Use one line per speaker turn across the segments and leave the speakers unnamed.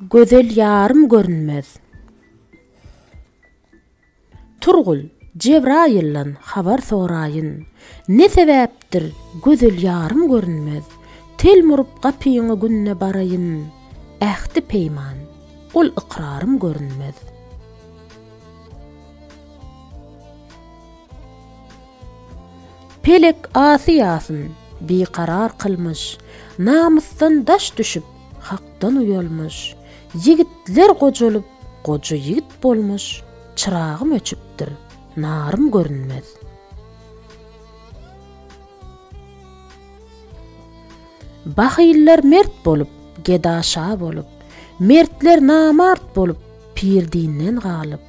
gözel yarım görünmez. Turgul, Cebrail'lan habar soraýyn. Ne sebäpdir gözel yarım görünmez? Tel murup gapyňy günne barayyn. Ähdi peýman, ol iqrarym görünmez. Pelek asiyasyn bir karar kılmış, namusdan daş düşüp hakdan uyalmış. Yigitler gojolup goja yigit bolmuş, çırağım öçüpdir, narım görünmez. Bahiller mert bolup, gedaşa bolup, mertler namart bolup, pir dinden galyp,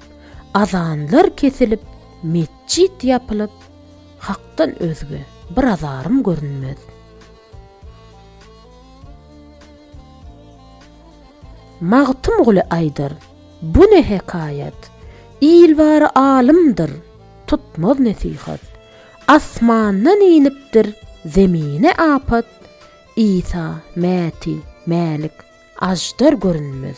azanlar kesilip, mescit yapılıp, hakdan özge bir azarım görünmez. Mağtım gulu aydır, bu ne hekayet, İlvari alımdır, tutmaz nesihat. Asmandan inipdir, zemine apat, İsa, Mäti, Mälik, ajdar görünmez.